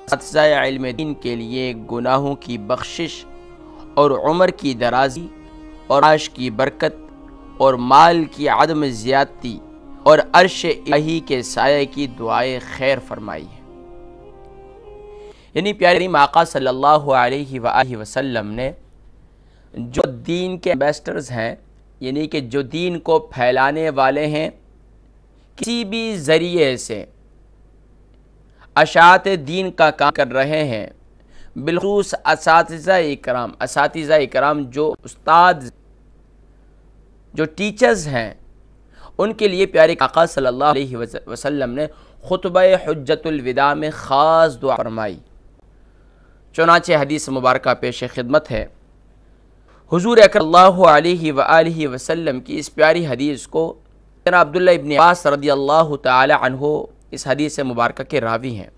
اساتذہ علم دین کے لیے گناہوں کی بخشش اور عمر کی درازی اور معاش کی برکت اور مال کی عدم زیادتی اور عرش الہی کے سائے کی دعائے خیر فرمائی ہے۔ یعنی پیارے کریم آقا صلی اللہ علیہ وآلہ وسلم نے جو دین کے ایمبیسڈرز ہیں، یعنی کہ جو دین کو پھیلانے والے ہیں، کسی بھی ذریعے سے اشاعت دین کا کام کر رہے ہیں، بالخصوص اساتذہ اکرام جو استاد جو ٹیچرز ہیں، ان کے لیے پیارے آقا صلی اللہ علیہ وسلم نے خطبہ حجت الوداع میں خاص دعا فرمائی۔ چنانچہ حدیث مبارکہ پیش خدمت ہے، حضور اکرم اللہ علیہ وآلہ وسلم کی اس پیاری حدیث کو جناب عبداللہ ابن عباس رضی اللہ تعالی عنہ اس حدیث مبارکہ کے راوی ہیں۔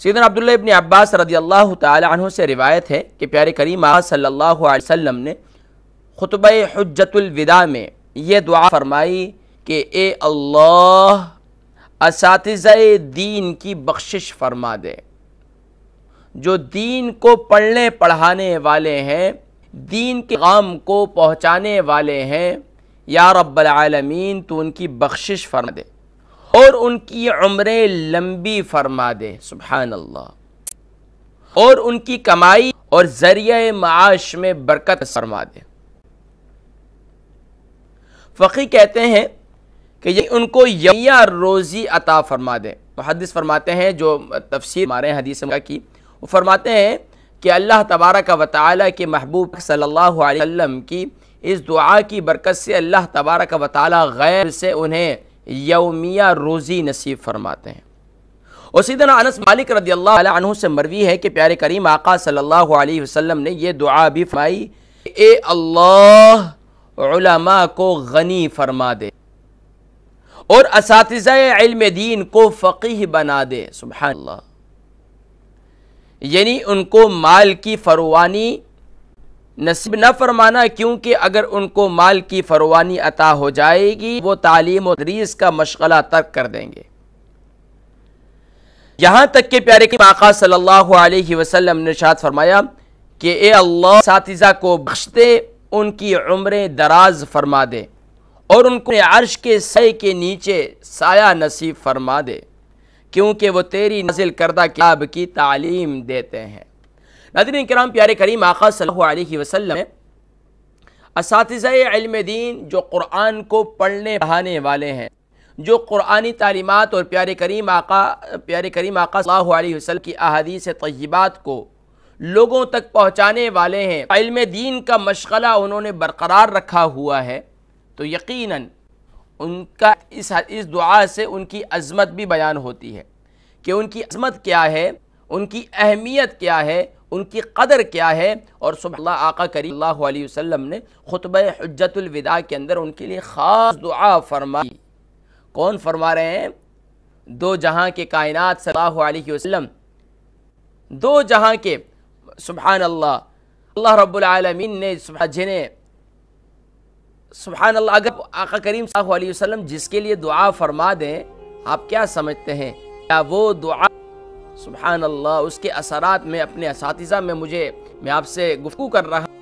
سیدنا عبداللہ ابن عباس رضی اللہ تعالی عنہ سے روایت ہے کہ پیارے کریم آقا صلی اللہ علیہ وسلم نے خطبہ حجت الوداع میں یہ دعا فرمائی کہ اے اللہ اساتذہ دین کی بخشش فرما دے، جو دین کو پڑھنے پڑھانے والے ہیں، دین کے غام کو پہنچانے والے ہیں، یا رب العالمین تو ان کی بخشش فرما دے اور ان کی عمریں لمبی فرما دے، سبحان اللہ، اور ان کی کمائی اور ذریعہ معاش میں برکت فرما دے۔ فقی کہتے ہیں کہ یہ ان کو یومیہ روزی عطا فرما دے۔ محدث فرماتے ہیں، جو تفسیر ہمارے حدیث کی، وہ فرماتے ہیں کہ اللہ تبارک و تعالیٰ کے محبوب صلی اللہ علیہ وسلم کی اس دعا کی برکت سے اللہ تبارک و تعالیٰ غیر سے انہیں یومیہ روزی نصیب فرماتے ہیں۔ اور سیدنا انس مالک رضی اللہ عنہ سے مروی ہے کہ پیارے کریم آقا صلی اللہ علیہ وسلم نے یہ دعا بھی فرمائی، اے اللہ علماء کو غنی فرما دے اور اساتذہ علم دین کو فقیہ بنا دے، سبحان اللہ۔ یعنی ان کو مال کی فروانی نصیب نہ فرمانا، کیونکہ اگر ان کو مال کی فروانی عطا ہو جائے گی وہ تعلیم و تدریس کا مشغلہ ترک کر دیں گے۔ یہاں تک کہ پیارے کریم آقا صلی اللہ علیہ وسلم نے ارشاد فرمایا کہ اے اللہ اساتذہ کو بخش دے، ان کی عمریں دراز فرما دے اور ان کو عرش کے سائے کے نیچے سایہ نصیب فرما دے، کیونکہ وہ تیری نازل کردہ کتاب کی تعلیم دیتے ہیں۔ ناظرین کرام، پیارے کریم آقا صلی اللہ علیہ وسلم نے اساتذہ علم دین جو قرآن کو پڑھنے پڑھانے والے ہیں، جو قرآنی تعلیمات اور پیارے کریم آقا صلی اللہ علیہ وسلم کی احادیث طیبات کو لوگوں تک پہنچانے والے ہیں، علم دین کا مشغلہ انہوں نے برقرار رکھا ہوا ہے، تو یقیناً ان کا اس دعا سے ان کی عظمت بھی بیان ہوتی ہے کہ ان کی عظمت کیا ہے، ان کی اہمیت کیا ہے، ان کی قدر کیا ہے۔ اور سبحان اللہ، آقا کریم صلی اللہ علیہ وسلم نے خطبہ حجت الوداع کے اندر ان کے لیے خاص دعا فرمائی۔ کون فرما رہے ہیں؟ دو جہاں کے کائنات صلی اللہ علیہ وسلم، دو جہاں کے، سبحان اللہ، اللہ رب العالمین نے جنہیں، سبحان اللہ، اگر آقا کریم صلی اللہ علیہ وسلم جس کے لیے دعا فرما دیں، آپ کیا سمجھتے ہیں؟ کیا وہ دعا، سبحان اللہ، اس کے اثرات میں اپنے اساتذہ میں میں آپ سے گفتگو کر رہا ہوں۔